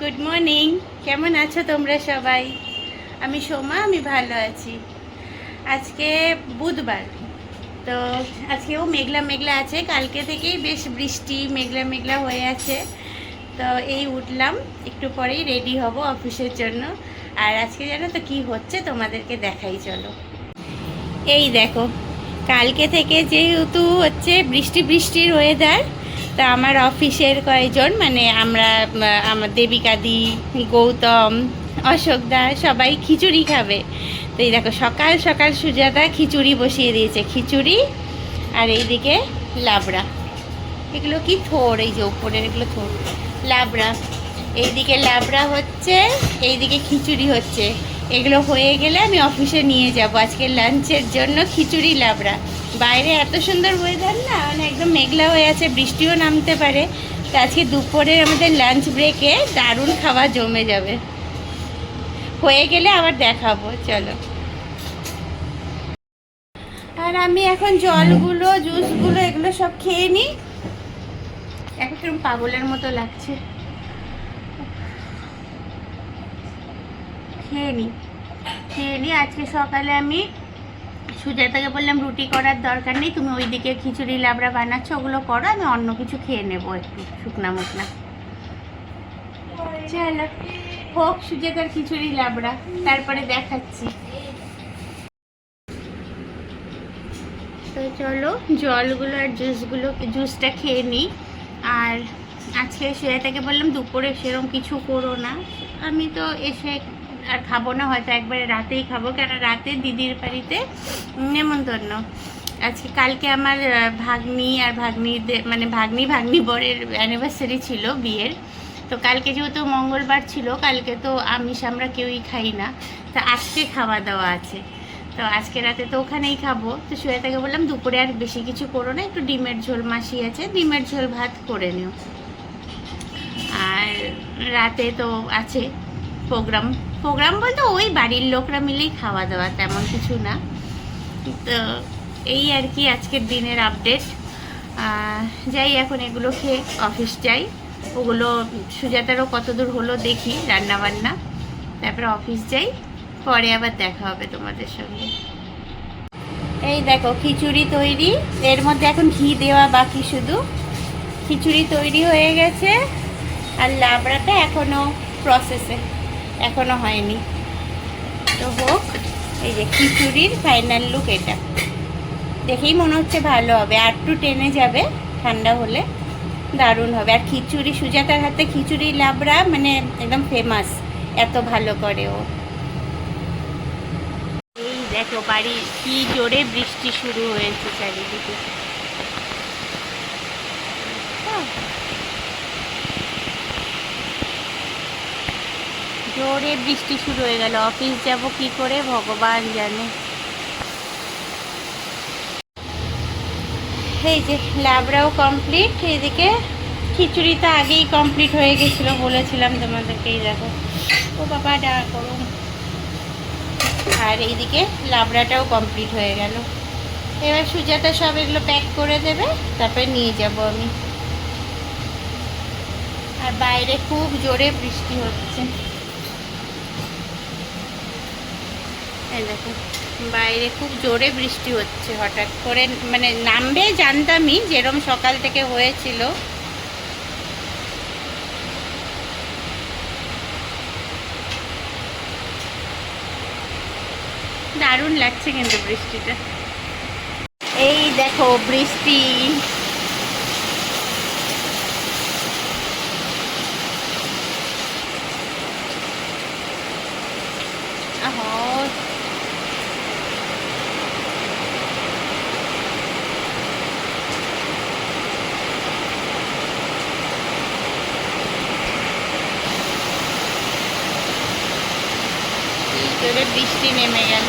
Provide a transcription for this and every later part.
Good morning. কেমন আছো তোমরা সবাই? আমি সোমা, আমি ভালো আছি। আজকে বুধবার, তো আজকেও মেঘলা মেঘলা আছে, কালকে থেকেই বেশ বৃষ্টি মেঘলা মেঘলা হয়ে আছে। তো এই উঠলাম, একটু পরেই রেডি হব অফিসের জন্য। আর আজকে জানো তো কী হচ্ছে, তোমাদেরকে দেখাই চলো। এই দেখো, কালকে থেকে যেহেতু হচ্ছে বৃষ্টি বৃষ্টির ওয়েদার, তা আমার অফিসের কয়েকজন মানে আমার দেবিকাদি, গৌতম, অশোকদা সবাই খিচুড়ি খাবে। তো এই দেখো, সকাল সকাল সুজাতা খিচুড়ি বসিয়ে দিয়েছে, খিচুড়ি। আর এইদিকে লাবড়া, এগুলো কি থোর, এই যে ওপরের এগুলো থোর, লাবড়া। এইদিকে লাবড়া হচ্ছে, এইদিকে খিচুড়ি হচ্ছে। এগুলো হয়ে গেলে আমি অফিসে নিয়ে যাব আজকে লাঞ্চের জন্য খিচুড়ি লাবড়া। বাইরে এত সুন্দর ওয়েদার না, মানে একদম মেঘলা হয়ে আছে, বৃষ্টিও নামতে পারে। তো আজকে দুপুরের আমাদের লাঞ্চ ব্রেকে দারুণ খাওয়া জমে যাবে। হয়ে গেলে আবার দেখাবো, চলো। আর আমি এখন জলগুলো, জুসগুলো এগুলো সব খেয়ে নিই। একদম পাগলের মতো লাগছে, খেয়ে নিই। আজকে সকালে আমি সুজাতাকে বললাম রুটি করার দরকার নেই, তুমি ওইদিকে খিচুড়ি লাবড়া বানাচ্ছ, ওগুলো করো, আমি অন্য কিছু খেয়ে নেবো একটু শুকনা মুকনা। চলো হোক সুজাতার খিচুড়ি লাবড়া, তারপরে দেখাচ্ছি। তো চলো জলগুলো আর জুসটা খেয়ে নিই। আর আজকে সুজাতাকে বললাম দুপুরে সেরকম কিছু করো না, আমি তো এসে আর খাবো না, হয়তো একবারে রাতেই খাবো, কেন রাতে দিদির বাড়িতে নেমন্তন্ন। আজকে কালকে আমার ভাগ্নি আর ভাগ্নিদের মানে ভাগ্নি বরের অ্যানিভার্সারি ছিল বিয়ের। তো কালকে যেহেতু মঙ্গলবার ছিল, কালকে তো আমিষ আমরা কেউই খাই না, তা আজকে খাওয়া দাওয়া আছে। তো আজকে রাতে তো ওখানেই খাবো। তো সুজাতাকে বললাম দুপুরে আর বেশি কিছু করো না, একটু ডিমের ঝোল, মাসি আছে, ডিমের ঝোল ভাত করে নিও। আর রাতে তো আছে প্রোগ্রাম বলতে ওই বাড়ির লোকরা মিলেই খাওয়া দাওয়া, তেমন কিছু না। তো এই আর কি আজকের দিনের আপডেট। যাই এখন এগুলো খেয়ে অফিস যাই। ওগুলো সুজাতারও কত দূর হলো দেখি রান্নাবান্না, তারপরে অফিস যাই, পরে আবার দেখা হবে তোমাদের সঙ্গে। এই দেখো খিচুড়ি তৈরি, এর মধ্যে এখন ঘি দেওয়া বাকি, শুধু খিচুড়ি তৈরি হয়ে গেছে। আর লাবড়াটা এখনও প্রসেসে, এখনও হয়নি। তো হোক, এই যে খিচুড়ির ফাইনাল লুক এটা, দেখেই মনে হচ্ছে ভালো হবে, আর একটু টেনে যাবে, ঠান্ডা হলে দারুণ হবে। আর খিচুড়ি, সুজাতার হাতে খিচুড়ি লাবড়া মানে একদম ফেমাস, এত ভালো করে ও। এই দেখো বাড়ি কি জোরে বৃষ্টি শুরু হয়েছে চারিদিকে। জোরে বৃষ্টি শুরু হয়ে গেল, অফিস যাব কি করে ভগবান জানে। এই যে লাবড়াও কমপ্লিট, এইদিকে খিচুড়িটা আগেই কমপ্লিট হয়ে গেছিলো, বলেছিলাম তোমাদেরকে। এই দেখো, ও বাবা ডা করো। আর এইদিকে লাবড়াটাও কমপ্লিট হয়ে গেল। এবার সুজাতা সব এগুলো প্যাক করে দেবে, তারপরে নিয়ে যাব আমি। আর বাইরে খুব জোরে বৃষ্টি হচ্ছে, এই দেখো বাইরে খুব জোরে বৃষ্টি হচ্ছে হঠাৎ করে, মানে নামবে জানতামই, যেরকম সকাল থেকে হয়েছিল। দারুণ লাগছে কিন্তু বৃষ্টিটা। এই দেখো বৃষ্টি, জোরে বৃষ্টি নেমে গেল।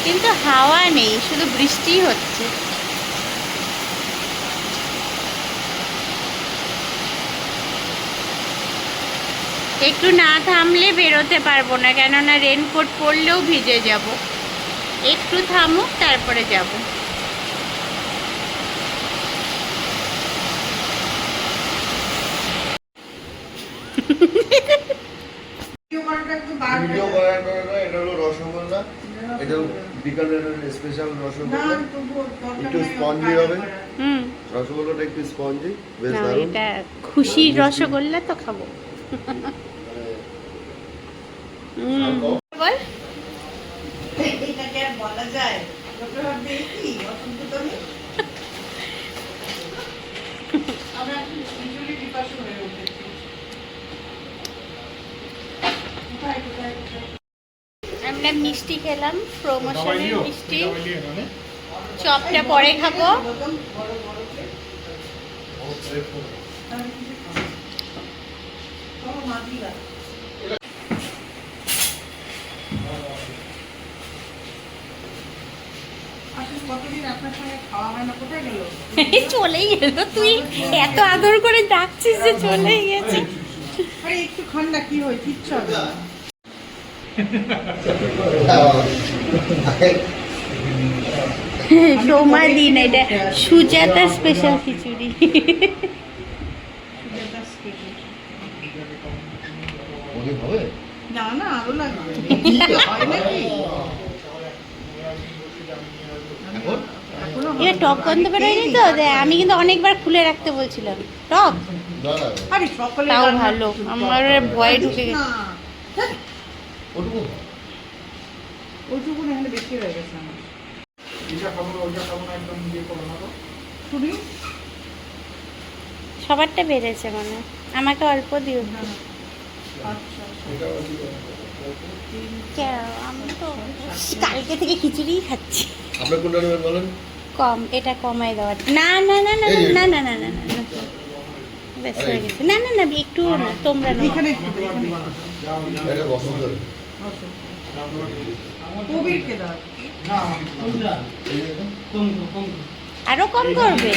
কিন্তু হাওয়া নেই, শুধু বৃষ্টিই হচ্ছে। একটু না থামলে বেরোতে পারবো না, কেননা রেনকোট পরলেও ভিজে যাব। একটু থামুক তারপরে যাব। ভিডিও করার কারণে এটা হলো রসগোল্লা, এটা বিকালের স্পেশাল রসগোল্লা, একটু স্পঞ্জি হবে। রসগোল্লাটা একটু স্পঞ্জি, বেশ না, দারুণ। এটা খুশির রসগোল্লা তো খাবো। বল এটাকে আর বলা যায়? ডক্টর ভাববে কি অসুস্থ তুমি? আমরা ভীষণই বিপাশু হয়ে উঠেছি। আমরা মিষ্টি খেলাম, প্রমোশনের মিষ্টি। চপটা পরে খাবো। কতদিন আপনার সঙ্গে খাওয়া হয় না, কোথায় গেল? চলেই গেল, তুই এত আদর করে ডাকছিস যে চলেই গেছে। আরে একটু খান না, কি হয়, কিচ্ছু হবে না। সময় দিন, এটা সুজাতা স্পেশাল খিচুড়ি। অনেক হবে? না না, আরো লাগবে। হয় নাকি? এখন? এখনো এটা টক গন্ধ বেরোয়নি তো? আমি কিন্তু অনেকবার খুলে রাখতে বলছিলাম টক। না, না, আরে সকলে তাও রান্না ভালো, করছে, আমার ভয়ে ঢুকে গেছে। না, ওটুকু ওইটুকু না হলে বেশি হয়ে গেছে আমার। শুনি? সবারটা বেড়েছে মানে, আমাকে অল্প দিও। আচ্ছা, কেন? আমি তো কালকে থেকে খিচুড়িই খাচ্ছি। আপনার কোনটা নেবেন বলেন? কম, এটা কমাই দেওয়া। না না না না এই যে। না না না না না না, বেশ হয়ে গেছে। না না না, একটু না, তোমরা না। এখানে একটু, এখানে এটা বসন্ত। কবিরকে দাও। আরো কম করবে?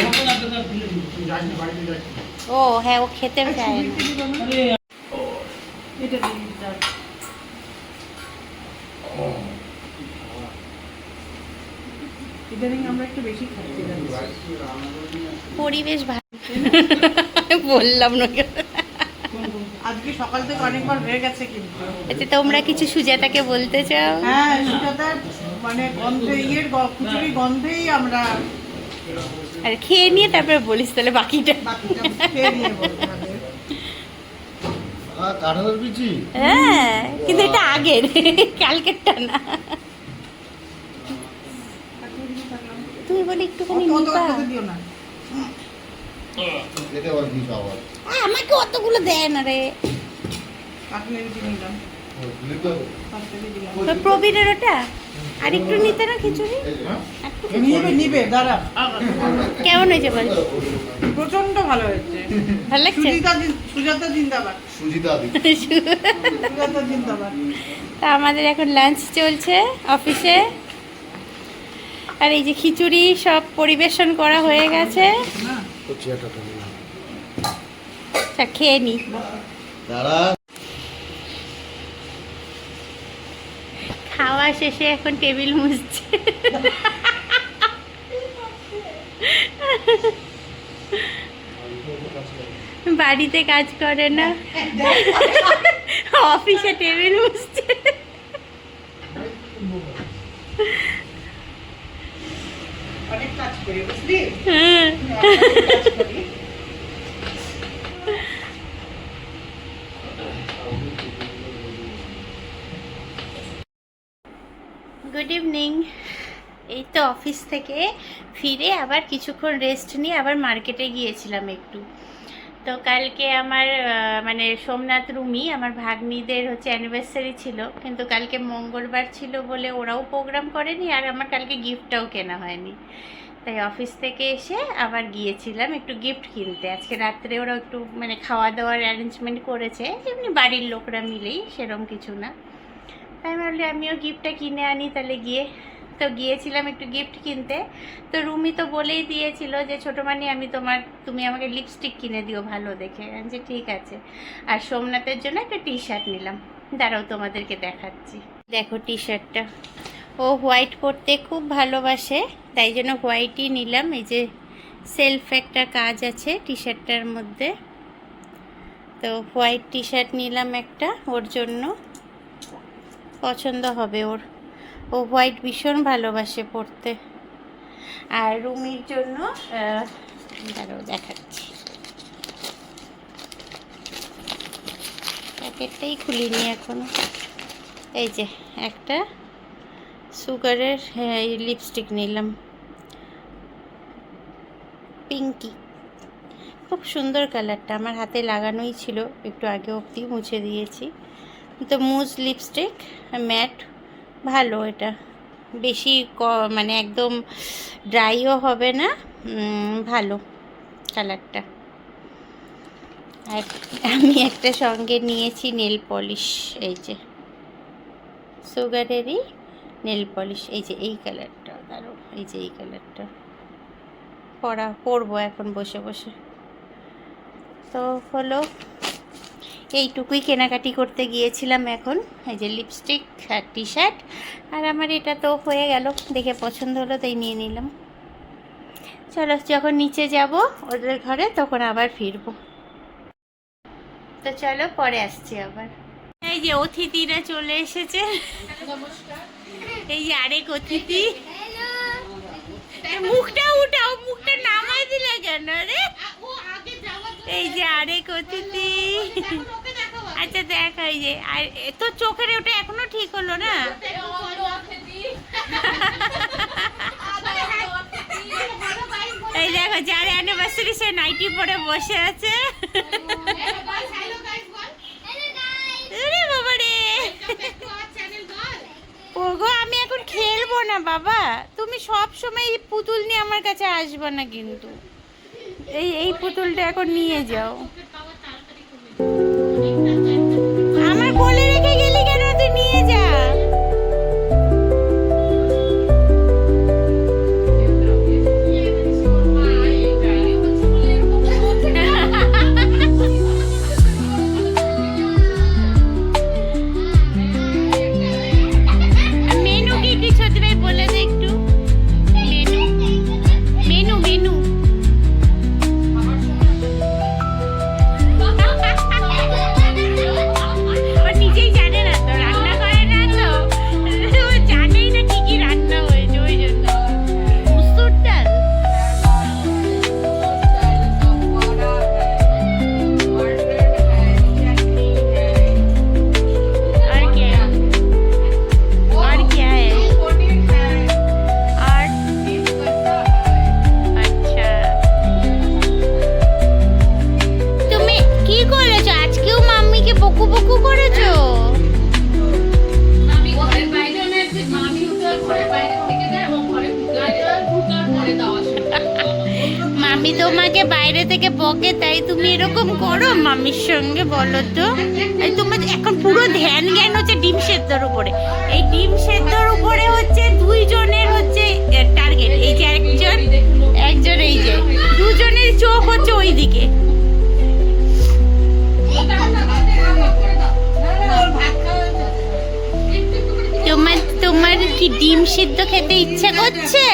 ও হ্যাঁ, ও খেতে চায় না। কবিরকে দিল না? এটা দিয়ে দাও। ইদানিং আমরা একটু বেশি খাচ্ছি যাচ্ছি। পরিবেশ ভালো। বললাম না কেন? আজকে সকাল থেকে অনেকবার হয়ে গেছে কিন্তু। আচ্ছা, তোমরা কিছু সুজাতাকে বলতে চাও? হ্যাঁ, সুজাতার মানে গন্ধে খিচুড়ি গন্ধেই আমরা আর খেয়ে নিয়ে তারপরে বলিস তাহলে বাকিটা। বাকিটা খেয়ে নিয়ে বলতে হবে। কাঁঠালের বিচি? হ্যাঁ, কিন্তু এটা আগের, কালকেরটা না। তুমি বলি একটুখানি অত নিবা। খেতে দিও না। এটা আবার কি খাবার? আমাকে অতগুলো দেয় না রে। কাটলের দিয়ে নিলাম, লিখতে কাটলের দিলাম। তো প্রবীরের ওটা আর একটু নিতে না খিচুড়ি? একটু। নিবে নিবে, দাঁড়া। কেমন হয়েছে বল? প্রচন্ড ভালো হয়েছে। ভালো লাগছে? সুজাতা জিন্দাবাদ, সুজিতা দি। সুজাতা জিন্দাবাদ। তা আমাদের এখন লাঞ্চ চলছে অফিসে, আর এই যে খিচুড়ি সব পরিবেশন করা হয়ে গেছে। না তো চেয়ারটা টানি না। আচ্ছা, খেয়ে নি। দাঁড়া। খাওয়া শেষে এখন টেবিল মুছছে। বাড়িতে কাজ করে না, অফিসে টেবিল মুছছে। অনেক কাজ করি, বুঝলি? হ্যাঁ। অনেক কাজ করি। Good evening. এই তো অফিস থেকে ফিরে আবার কিছুক্ষণ রেস্ট নিয়ে আবার মার্কেটে গিয়েছিলাম একটু। তো কালকে আমার মানে সোমনাথ রুমি, আমার ভাগ্নিদের হচ্ছে অ্যানিভার্সারি ছিল, কিন্তু কালকে মঙ্গলবার ছিল বলে ওরাও প্রোগ্রাম করেনি, আর আমার কালকে গিফটটাও কেনা হয়নি। তাই অফিস থেকে এসে আবার গিয়েছিলাম একটু গিফট কিনতে। আজকে রাত্রে ওরা একটু মানে খাওয়া দাওয়ার অ্যারেঞ্জমেন্ট করেছে, এমনি বাড়ির লোকরা মিলেই, সেরকম কিছু না। তাই ভাবলে আমিও গিফটটা কিনে আনি তাহলে গিয়ে। তো গিয়েছিলাম একটু গিফট কিনতে, তো রুমি তো বলেই দিয়েছিল যে ছোটো মানি তুমি আমাকে লিপস্টিক কিনে দিও ভালো দেখে। আমি যে ঠিক আছে। আর সোমনাথের জন্য একটা টি শার্ট নিলাম, দাঁড়াও তোমাদেরকে দেখাচ্ছি। দেখো টি শার্টটা, ও হোয়াইট পরতে খুব ভালোবাসে, তাই জন্য হোয়াইটই নিলাম। এই যে সেলফ একটা কাজ আছে টি শার্টটার মধ্যে, তো হোয়াইট টি শার্ট নিলাম একটা, ওর জন্য পছন্দ হবে ওর, ও হোয়াইট ভীষণ ভালোবাসে পরতে। আর রুমির জন্য দাঁড়াও দেখাচ্ছি, প্যাকেটটাই খুলিনি এখনো। এই যে একটা সুগারের লিপস্টিক নিলাম, পিঙ্কি, খুব সুন্দর কালারটা, আমার হাতে লাগানোই ছিল, একটু আগে অবধি মুছে দিয়েছি। তো মুজ লিপস্টিক, ম্যাট, ভালো এটা, বেশি মানে একদম ড্রাইও হবে না, ভালো কালারটা। আর আমি একটা সঙ্গে নিয়েছি নেল পলিশ, এই যে সুগারেরই নেল পলিশ, এই যে এই কালারটা, দাঁড়ো, এই যে এই কালারটা পরবো এখন বসে বসে। তো হলো এইটুকুই কেনাকাটি করতে গিয়েছিলাম এখন। এই যে লিপস্টিক আর টি শার্ট, আর আমার এটা তো হয়ে গেল, দেখে পছন্দ হলো তাই নিয়ে নিলাম। চলো যখন নিচে যাব ওদের ঘরে তখন আবার ফিরবো। তো চলো পরে আসছি আবার। এই যে অতিথিরা চলে এসেছে, এই যে আরেক অতিথি, মুখটা উঠাও, মুখটা নামাই দিলে কেন রে? এই যে আরেক অতিথি, আচ্ছা দেখা, এই যে আর তো চোখের ওটা এখনো ঠিক হলো না। এই দেখো যার অ্যানিভার্সারি সে নাইটি পরে বসে আছে। বাবা রে, ওগো আমি এখন খেলবো না বাবা, তুমি সব সময় এই পুতুল নিয়ে আমার কাছে আসবে না কিন্তু, এই পুতুলটা এখন নিয়ে যাও। আমার কোলে রেখে গেলি কেন, তুই নিয়ে যা। মেনু কি কি সত্যি ভাই বলে দে একটু, মেনু মেনু ও নিজেই জানে না তো, রান্না করে না তো, ও জানেই না কি কি রান্না হয়েছে, ওই জন্য। মুসুর ডাল, और क्या है, और क्या है, और আচ্ছা তুমি কি করেছো আজকেও? মাম্মিকে বকু বকু করেছো? মামি তোমাকে বাইরে থেকে বকে তাই তুমি এরকম করো মামির সঙ্গে, বলো তো? এই তোমার এখন পুরো ধ্যান জ্ঞান হচ্ছে ডিম সেদ্ধর উপরে, এই ডিম সেদ্ধর উপরে হচ্ছে দুইজনের হচ্ছে টার্গেট, এই যে একজন এই যে দুজনের চোখ হচ্ছে ওই দিকে। তোমার কি ডিম সিদ্ধ খেতে ইচ্ছা করছে?